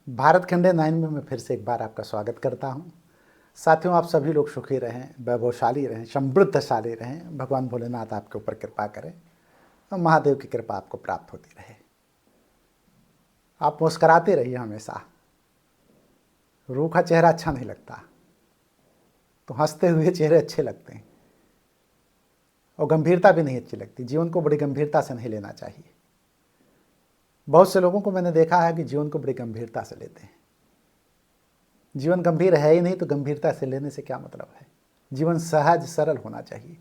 भारत खंडे 9 में मैं फिर से एक बार आपका स्वागत करता हूं। साथियों, आप सभी लोग सुखी रहें, वैभवशाली रहें, समृद्धशाली रहें। भगवान भोलेनाथ आपके ऊपर कृपा करें और महादेव की कृपा आपको प्राप्त होती रहे। आप मुस्कुराते रहिए हमेशा। रूखा चेहरा अच्छा नहीं लगता, तो हंसते हुए चेहरे अच्छे लगते हैं। और गंभीरता भी नहीं अच्छी लगती। जीवन को बड़ी गंभीरता से नहीं लेना चाहिए। बहुत से लोगों को मैंने देखा है कि जीवन को बड़ी गंभीरता से लेते हैं। जीवन गंभीर है ही नहीं तो गंभीरता से लेने से क्या मतलब है। जीवन सहज सरल होना चाहिए।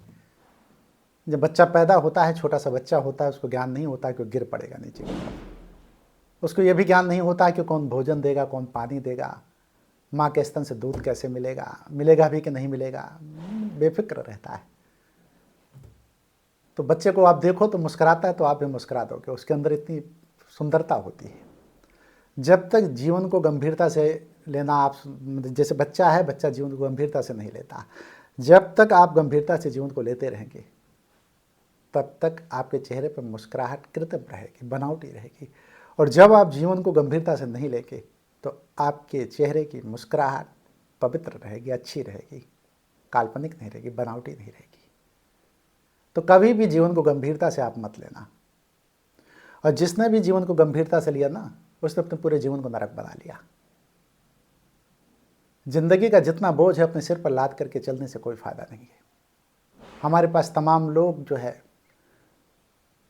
जब बच्चा पैदा होता है, छोटा सा बच्चा होता है, उसको ज्ञान नहीं होता कि वो गिर पड़ेगा नीचे की तरफ। उसको ये भी ज्ञान नहीं होता कि कौन भोजन देगा, कौन पानी देगा, माँ के स्तन से दूध कैसे मिलेगा, मिलेगा भी कि नहीं मिलेगा, बेफिक्र रहता है। तो बच्चे को आप देखो तो मुस्कुराता है तो आप भी मुस्कुरा दोगे। उसके अंदर इतनी सुंदरता होती है। जब तक जीवन को गंभीरता से लेना, आप जैसे बच्चा है, बच्चा जीवन को गंभीरता से नहीं लेता। जब तक आप गंभीरता से जीवन को लेते रहेंगे तब तक आपके चेहरे पर मुस्कुराहट कृत्रिम रहेगी, बनावटी रहेगी। और जब आप जीवन को गंभीरता से नहीं लेंगे तो आपके चेहरे की मुस्कुराहट पवित्र रहेगी, अच्छी रहेगी, काल्पनिक नहीं रहेगी, बनावटी नहीं रहेगी। तो कभी भी जीवन को गंभीरता से आप मत लेना। और जिसने भी जीवन को गंभीरता से लिया ना, उसने अपने पूरे जीवन को नरक बना लिया। जिंदगी का जितना बोझ है अपने सिर पर लाद करके चलने से कोई फायदा नहीं है। हमारे पास तमाम लोग जो है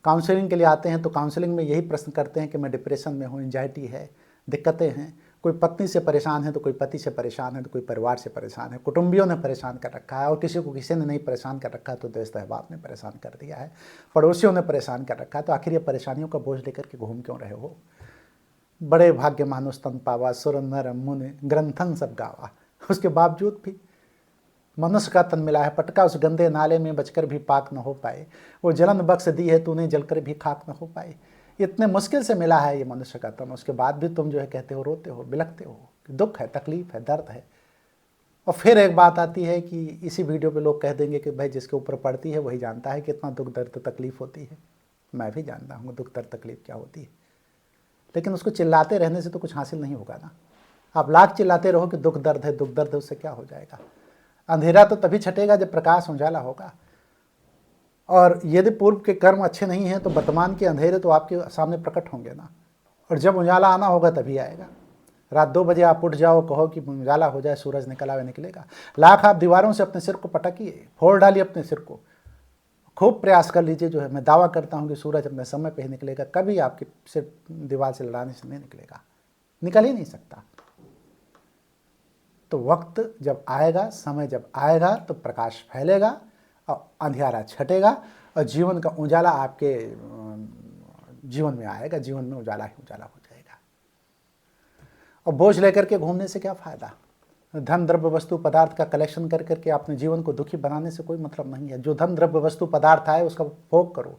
काउंसलिंग के लिए आते हैं तो काउंसलिंग में यही प्रश्न करते हैं कि मैं डिप्रेशन में हूँ, एंजाइटी है, दिक्कतें हैं। कोई पत्नी से परेशान है तो कोई पति से परेशान है तो कोई परिवार से परेशान है, कुटुंबियों ने परेशान कर रखा है, और किसी को किसी ने नहीं परेशान कर रखा है तो देश अहबाब ने परेशान कर दिया है, पड़ोसियों ने परेशान कर रखा है। तो आखिर ये परेशानियों का बोझ लेकर के घूम क्यों रहे हो। बड़े भाग्य मानुष तन पावा, सुर नर मुनि ग्रंथन सब गावा। उसके बावजूद भी मनुष्य का तन मिला है, पटका उस गंदे नाले में बचकर भी पाक न हो पाए। वो जलन बख्श दी है तूने, जलकर भी खाक न हो पाए। इतने मुश्किल से मिला है ये मनुष्य का तन, उसके बाद भी तुम जो है कहते हो, रोते हो, बिलखते हो, दुख है, तकलीफ है, दर्द है। और फिर एक बात आती है कि इसी वीडियो पे लोग कह देंगे कि भाई जिसके ऊपर पड़ती है वही जानता है कितना दुख दर्द तकलीफ होती है। मैं भी जानता हूँ दुख दर्द तकलीफ क्या होती है, लेकिन उसको चिल्लाते रहने से तो कुछ हासिल नहीं होगा ना। आप लाख चिल्लाते रहो कि दुख दर्द है, दुख दर्द है, उससे क्या हो जाएगा। अंधेरा तो तभी छटेगा जब प्रकाश उजाला होगा। और यदि पूर्व के कर्म अच्छे नहीं हैं तो वर्तमान के अंधेरे तो आपके सामने प्रकट होंगे ना। और जब उजाला आना होगा तभी आएगा। रात 2 बजे आप उठ जाओ, कहो कि उजाला हो जाए, सूरज निकल आवे, निकलेगा। लाख आप दीवारों से अपने सिर को पटकिए, फोड़ डालिए अपने सिर को, खूब प्रयास कर लीजिए, जो है मैं दावा करता हूँ कि सूरज अपने समय पे ही निकलेगा। कभी आपके सिर दीवार से लड़ाने से नहीं निकलेगा, निकल ही नहीं सकता। तो वक्त जब आएगा, समय जब आएगा तो प्रकाश फैलेगा और अंधियारा छटेगा और जीवन का उजाला आपके जीवन में आएगा। जीवन में उजाला ही उजाला हो जाएगा। और बोझ लेकर के घूमने से क्या फ़ायदा। धन द्रव्य वस्तु पदार्थ का कलेक्शन कर करके अपने जीवन को दुखी बनाने से कोई मतलब नहीं है। जो धन द्रव्य वस्तु पदार्थ है उसका भोग करो।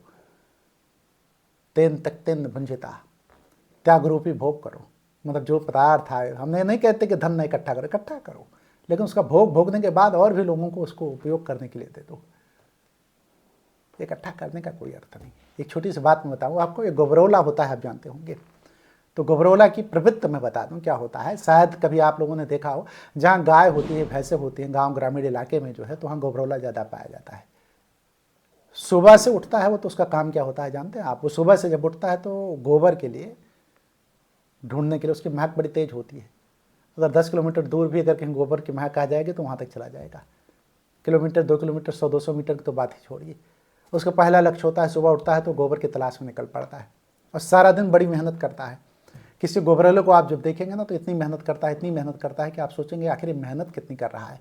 तेन तक तेन भंजिता, त्याग रूपी भोग करो। मतलब जो पदार्थ है, हमने नहीं कहते कि धन नहीं इकट्ठा करो, इकट्ठा करो, लेकिन उसका भोग भोगने के बाद और भी लोगों को उसको उपयोग करने के लिए दे दो। इकट्ठा करने का कोई अर्थ नहीं। एक छोटी सी बात मैं बताऊँ आपको, एक गोबरौला होता है, आप जानते होंगे। तो गोबरौला की प्रवृत्ति मैं बता दूं क्या होता है। शायद कभी आप लोगों ने देखा हो, जहाँ गाय होती है, भैंसे होती हैं, गांव ग्रामीण इलाके में जो है, तो वहाँ गोबरौला ज़्यादा पाया जाता है। सुबह से उठता है वो, तो उसका काम क्या होता है जानते हैं आप। वो सुबह से जब उठता है तो गोबर के लिए ढूंढने के लिए, उसकी महक बड़ी तेज होती है। अगर 10 किलोमीटर दूर भी अगर कहीं गोबर की महक आ जाएगी तो वहाँ तक चला जाएगा। किलोमीटर, 2 किलोमीटर, 100-200 मीटर की तो बात ही छोड़िए। उसका पहला लक्ष्य होता है, सुबह उठता है तो गोबर की तलाश में निकल पड़ता है और सारा दिन बड़ी मेहनत करता है। किसी गोबरेले को आप जब देखेंगे ना तो इतनी मेहनत करता है, इतनी मेहनत करता है कि आप सोचेंगे आखिर मेहनत कितनी कर रहा है।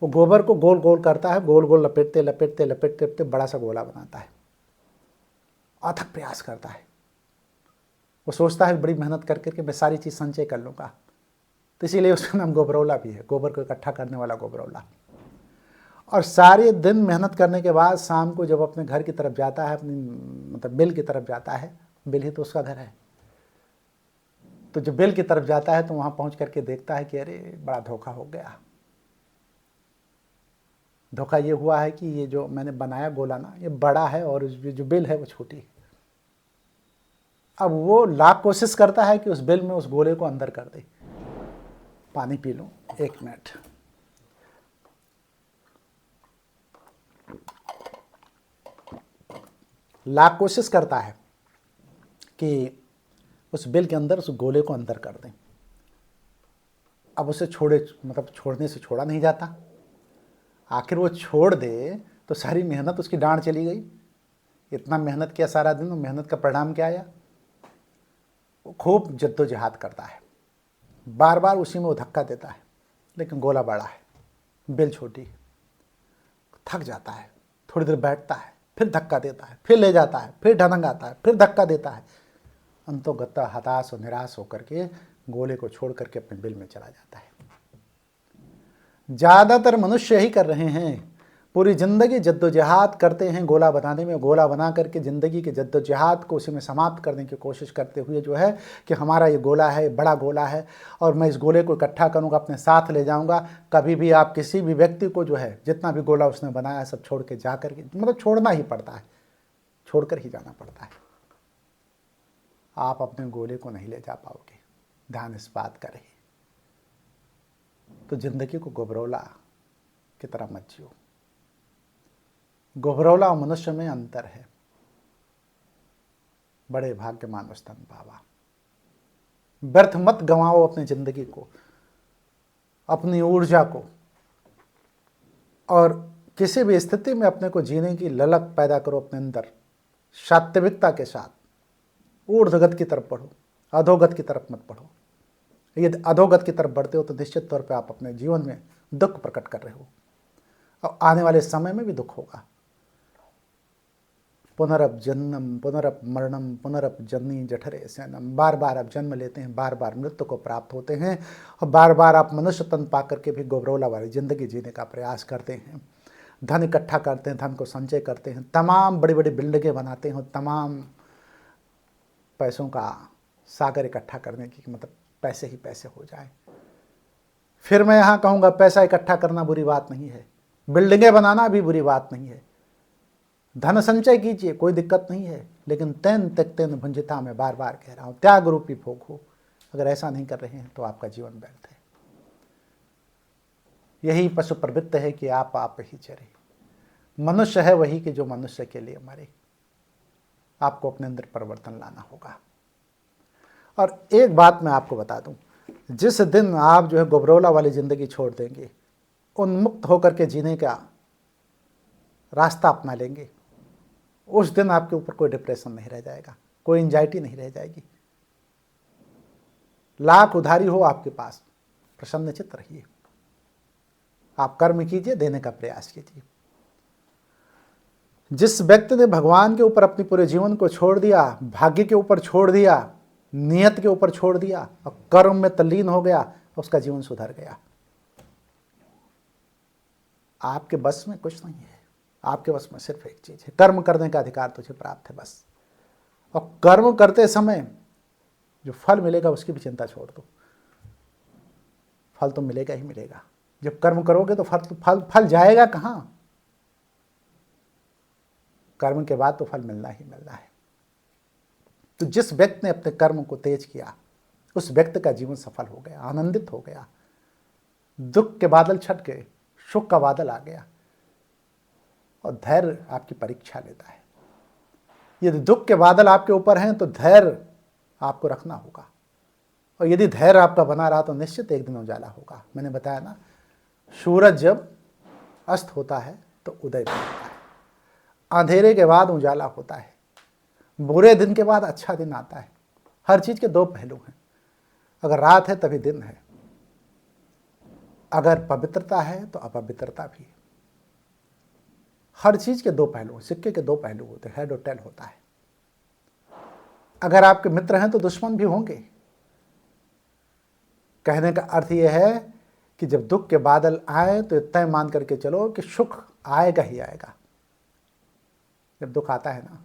वो गोबर को गोल गोल करता है, गोल गोल लपेटते लपेटते लपेटते लपेटते बड़ा सा गोला बनाता है। अथक प्रयास करता है। वो सोचता है बड़ी मेहनत कर करके मैं सारी चीज़ संचय कर लूँगा, तो इसीलिए उसका नाम गोबरौला भी है, गोबर को इकट्ठा करने वाला गोबरौला। और सारे दिन मेहनत करने के बाद शाम को जब अपने घर की तरफ जाता है, अपनी मतलब बिल की तरफ जाता है, बिल ही तो उसका घर है, तो जब बिल की तरफ जाता है तो वहाँ पहुँच करके देखता है कि अरे बड़ा धोखा हो गया। धोखा ये हुआ है कि ये जो मैंने बनाया गोला ना, ये बड़ा है और जो बिल है वो छोटी है। अब वो लाख कोशिश करता है कि उस बिल में उस गोले को अंदर कर दे। पानी पी लूं, 1 मिनट। लाख कोशिश करता है कि उस बिल के अंदर उस गोले को अंदर कर दें। अब उसे छोड़ने से छोड़ा नहीं जाता। आखिर वो छोड़ दे तो सारी मेहनत उसकी डांड चली गई। इतना मेहनत किया सारा दिन, मेहनत का परिणाम क्या आया? वो खूब जद्दोजहद करता है, बार बार उसी में वो धक्का देता है, लेकिन गोला बड़ा है, बिल छोटी है। थक जाता है, थोड़ी देर बैठता है, फिर धक्का देता है, फिर ले जाता है, फिर ढनंग आता है, फिर धक्का देता है। अंतोगत्वा हताश और निराश होकर के गोले को छोड़ करके अपने बिल में चला जाता है। ज़्यादातर मनुष्य यही कर रहे हैं, पूरी ज़िंदगी जद्दोजहद करते हैं गोला बनाने में। गोला बना करके ज़िंदगी के जद्दोजहद को उसी में समाप्त करने की कोशिश करते हुए जो है कि हमारा ये गोला है, बड़ा गोला है और मैं इस गोले को इकट्ठा करूँगा, अपने साथ ले जाऊँगा। कभी भी आप किसी भी व्यक्ति को जो है, जितना भी गोला उसने बनाया सब छोड़ के जा कर के, छोड़ना ही पड़ता है, छोड़कर ही जाना पड़ता है। आप अपने गोले को नहीं ले जा पाओगे, ध्यान इस बात का रहे। तो जिंदगी को गोबरौला की तरह मत जियो। गोबरौला और मनुष्य में अंतर है। बड़े भाग्यमान स्तन बाबा, व्यर्थ मत गंवाओ अपनी जिंदगी को, अपनी ऊर्जा को, और किसी भी स्थिति में अपने को जीने की ललक पैदा करो अपने अंदर, सात्विकता के साथ। ऊर्ध्वगत की तरफ बढ़ो, अधोगत की तरफ मत बढ़ो। यदि अधोगत की तरफ बढ़ते हो तो निश्चित तौर पे आप अपने जीवन में दुख प्रकट कर रहे हो, और आने वाले समय में भी दुख होगा। पुनरप जन्म पुनरप मरणम पुनरप जननी जठरे सैनम। बार बार आप जन्म लेते हैं, बार बार मृत्यु को प्राप्त होते हैं, और बार बार आप मनुष्य तन पा करके भी गोबरौला वाली जिंदगी जीने का प्रयास करते हैं। धन इकट्ठा करते हैं, धन को संचय करते हैं, तमाम बड़ी बड़ी बिल्डिंगें बनाते हैं, तमाम पैसों का सागर इकट्ठा करने की, पैसे ही पैसे हो जाए। फिर मैं यहाँ कहूँगा, पैसा इकट्ठा करना बुरी बात नहीं है, बिल्डिंगें बनाना भी बुरी बात नहीं है, धन संचय कीजिए, कोई दिक्कत नहीं है, लेकिन तेन त्यक्तेन भुंजिता, मैं बार बार कह रहा हूँ, त्याग रूपी भोग हो। अगर ऐसा नहीं कर रहे हैं तो आपका जीवन व्यर्थ है। यही पशु प्रवृत्ति है कि आप ही चरे। मनुष्य है वही कि जो मनुष्य के लिए मरे। आपको अपने अंदर परिवर्तन लाना होगा। और एक बात मैं आपको बता दूं, जिस दिन आप जो है गोबरौला वाली ज़िंदगी छोड़ देंगे, उन्मुक्त होकर के जीने का रास्ता अपना लेंगे, उस दिन आपके ऊपर कोई डिप्रेशन नहीं रह जाएगा, कोई एंजाइटी नहीं रह जाएगी। लाख उधारी हो आपके पास, प्रसन्नचित्त रहिए। आप कर्म कीजिए, देने का प्रयास कीजिए। जिस व्यक्ति ने भगवान के ऊपर अपने पूरे जीवन को छोड़ दिया, भाग्य के ऊपर छोड़ दिया, नियत के ऊपर छोड़ दिया और कर्म में तल्लीन हो गया, उसका जीवन सुधर गया। आपके बस में कुछ नहीं है, आपके बस में सिर्फ एक चीज है, कर्म करने का अधिकार तुझे प्राप्त है बस। और कर्म करते समय जो फल मिलेगा उसकी भी चिंता छोड़ दो। फल तो मिलेगा ही मिलेगा। जब कर्म करोगे तो फल जाएगा कहाँ? कर्म के बाद तो फल मिलना ही मिलना है। तो जिस व्यक्ति ने अपने कर्म को तेज किया, उस व्यक्ति का जीवन सफल हो गया, आनंदित हो गया। दुख के बादल छट गए, सुख का बादल आ गया, और धैर्य आपकी परीक्षा लेता है। यदि दुख के बादल आपके ऊपर हैं तो धैर्य आपको रखना होगा, और यदि धैर्य आपका बना रहा तो निश्चित एक दिन उजाला होगा। मैंने बताया ना, सूरज जब अस्त होता है तो उदय भी होता है, अंधेरे के बाद उजाला होता है, बुरे दिन के बाद अच्छा दिन आता है। हर चीज के दो पहलू हैं। अगर रात है तभी दिन है, अगर पवित्रता है तो अपवित्रता भी है। हर चीज के दो पहलू, सिक्के के दो पहलू होते हैं, हेड और टेल होता है। अगर आपके मित्र हैं तो दुश्मन भी होंगे। कहने का अर्थ यह है कि जब दुख के बादल आए तो तय मान करके चलो कि सुख आएगा ही आएगा। जब दुख आता है ना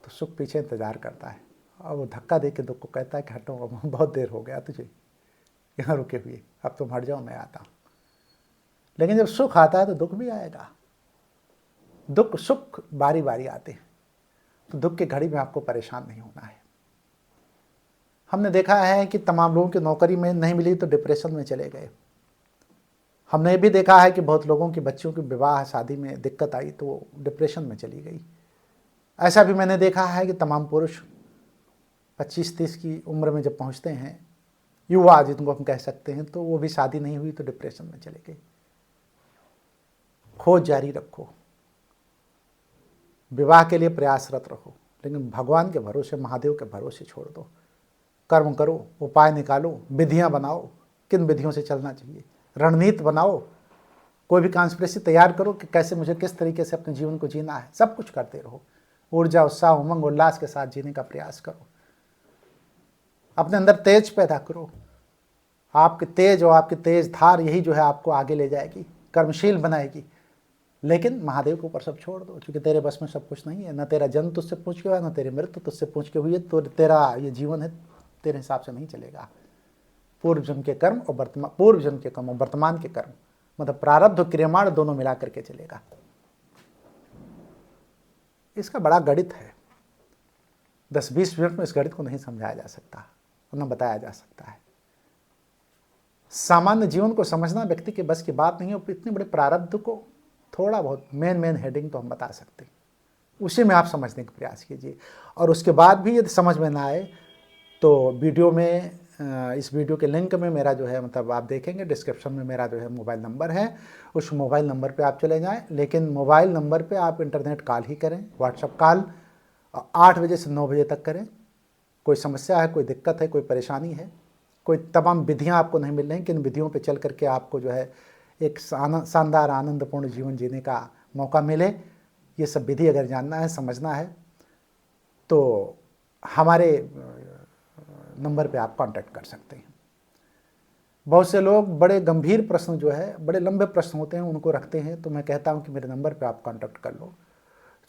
तो सुख पीछे इंतजार करता है, और वो धक्का दे के दुख को कहता है कि हटो, बहुत देर हो गया तुझे यहाँ रुके हुए, अब तुम हट जाओ, मैं आता हूँ। लेकिन जब सुख आता है तो दुख भी आएगा। दुख सुख बारी बारी आते हैं, तो दुख की घड़ी में आपको परेशान नहीं होना है। हमने देखा है कि तमाम लोगों की नौकरी में नहीं मिली तो डिप्रेशन में चले गए। हमने ये भी देखा है कि बहुत लोगों की बच्चियों की विवाह शादी में दिक्कत आई तो वो डिप्रेशन में चली गई। ऐसा भी मैंने देखा है कि तमाम पुरुष 25-30 की उम्र में जब पहुंचते हैं, युवा जिनको हम कह सकते हैं, तो वो भी शादी नहीं हुई तो डिप्रेशन में चले गए। खोज जारी रखो, विवाह के लिए प्रयासरत रहो, लेकिन भगवान के भरोसे, महादेव के भरोसे छोड़ दो। कर्म करो, उपाय निकालो, विधियां बनाओ, किन विधियों से चलना चाहिए, रणनीति बनाओ, कोई भी कॉन्स्पिरेसी तैयार करो कि कैसे मुझे किस तरीके से अपने जीवन को जीना है। सब कुछ करते रहो, ऊर्जा, उत्साह, उमंग, उल्लास के साथ जीने का प्रयास करो। अपने अंदर तेज पैदा करो। आपके तेज और आपकी तेज धार यही जो है आपको आगे ले जाएगी, कर्मशील बनाएगी। लेकिन महादेव के ऊपर सब छोड़ दो, क्योंकि तेरे बस में सब कुछ नहीं है। न तेरा जन्म तुझसे पूछ के हुआ, न तेरी मृत्यु तुझसे पूछ के हुई है। तो तेरा ये जीवन है, तेरे हिसाब से नहीं चलेगा। पूर्व जन्म के कर्म और वर्तमान के कर्म, मतलब प्रारब्ध और क्रियमाण दोनों मिला करके चलेगा। इसका बड़ा गणित है, 10-20 मिनट में इस गणित को नहीं समझाया जा सकता, न बताया जा सकता है। सामान्य जीवन को समझना व्यक्ति के बस की बात नहीं है। इतने बड़े प्रारब्ध को थोड़ा बहुत मेन हेडिंग तो हम बता सकते हैं, उसी में आप समझने का प्रयास कीजिए। और उसके बाद भी यदि समझ में ना आए तो वीडियो में, इस वीडियो के लिंक में मेरा जो है, मतलब आप देखेंगे डिस्क्रिप्शन में मेरा जो है मोबाइल नंबर है, उस मोबाइल नंबर पे आप चले जाएं। लेकिन मोबाइल नंबर पे आप इंटरनेट कॉल ही करें, व्हाट्सएप कॉल 8 बजे से 9 बजे तक करें। कोई समस्या है, कोई दिक्कत है, कोई परेशानी है, कोई तमाम विधियां आपको नहीं मिल रही, किन विधियों पे चल करके आपको जो है एक शानदार आनंदपूर्ण जीवन जीने का मौका मिले, ये सब विधि अगर जानना है, समझना है, तो हमारे नंबर पे आप कांटेक्ट कर सकते हैं। बहुत से लोग बड़े गंभीर प्रश्न जो है, बड़े लंबे प्रश्न होते हैं, उनको रखते हैं, तो मैं कहता हूं कि मेरे नंबर पे आप कांटेक्ट कर लो।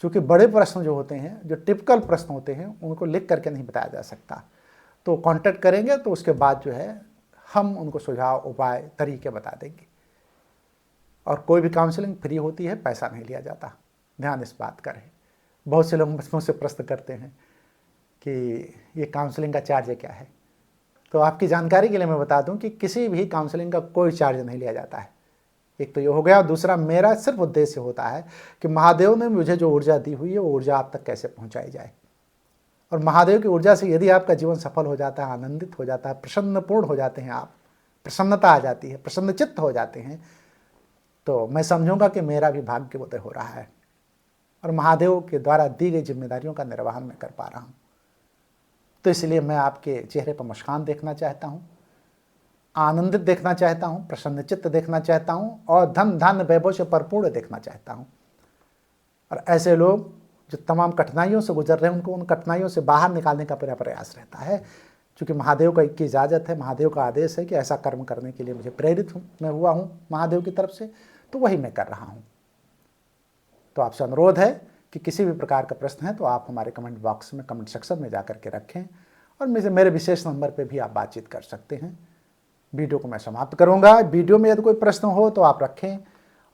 क्योंकि बड़े प्रश्न जो होते हैं, जो टिपिकल प्रश्न होते हैं, उनको लिख करके नहीं बताया जा सकता। तो कांटेक्ट करेंगे तो उसके बाद जो है हम उनको सुझाव, उपाय, तरीके बता देंगे। और कोई भी काउंसलिंग फ्री होती है, पैसा नहीं लिया जाता, ध्यान इस बात का रहे। बहुत से लोग मुझसे प्रश्न करते हैं कि ये काउंसलिंग का चार्ज क्या है। तो आपकी जानकारी के लिए मैं बता दूं कि किसी भी काउंसलिंग का कोई चार्ज नहीं लिया जाता है। एक तो ये हो गया, और दूसरा मेरा सिर्फ उद्देश्य होता है कि महादेव ने मुझे जो ऊर्जा दी हुई है वो ऊर्जा आप तक कैसे पहुंचाई जाए। और महादेव की ऊर्जा से यदि आपका जीवन सफल हो जाता है, आनंदित हो जाता है, प्रसन्नपूर्ण हो जाते हैं आप, प्रसन्नता आ जाती है, प्रसन्नचित्त हो जाते हैं, तो मैं समझूंगा कि मेरा भी भाग्योदय हो रहा है और महादेव के द्वारा दी गई जिम्मेदारियों का निर्वहन मैं कर पा रहा हूँ। तो इसलिए मैं आपके चेहरे पर मुस्कान देखना चाहता हूँ, आनंदित देखना चाहता हूँ, प्रसन्नचित्त देखना चाहता हूँ, और धन धान्य वैभव से परिपूर्ण देखना चाहता हूँ। और ऐसे लोग जो तमाम कठिनाइयों से गुजर रहे हैं, उनको उन कठिनाइयों से बाहर निकालने का मेरा प्रयास रहता है। क्योंकि महादेव का की इजाज़त है, महादेव का आदेश है कि ऐसा कर्म करने के लिए मुझे प्रेरित मैं हुआ हूँ महादेव की तरफ से, तो वही मैं कर रहा हूँ। तो आपसे अनुरोध है कि किसी भी प्रकार का प्रश्न है तो आप हमारे कमेंट बॉक्स में, कमेंट सेक्शन में जा करके रखें, और मेरे विशेष नंबर पे भी आप बातचीत कर सकते हैं। वीडियो को मैं समाप्त करूंगा। वीडियो में यदि कोई प्रश्न हो तो आप रखें,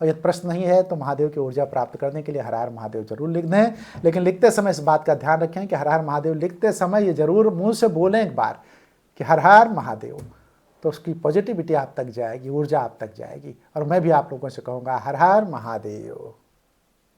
और यदि प्रश्न नहीं है तो महादेव की ऊर्जा प्राप्त करने के लिए हर हर महादेव जरूर लिख दें। लेकिन लिखते समय इस बात का ध्यान रखें कि हर हर महादेव लिखते समय ये जरूर मुंह से बोलें एक बार कि हर हर महादेव, तो उसकी पॉजिटिविटी आप तक जाएगी, ऊर्जा आप तक जाएगी। और मैं भी आप लोगों से कहूँगा हर हर महादेव।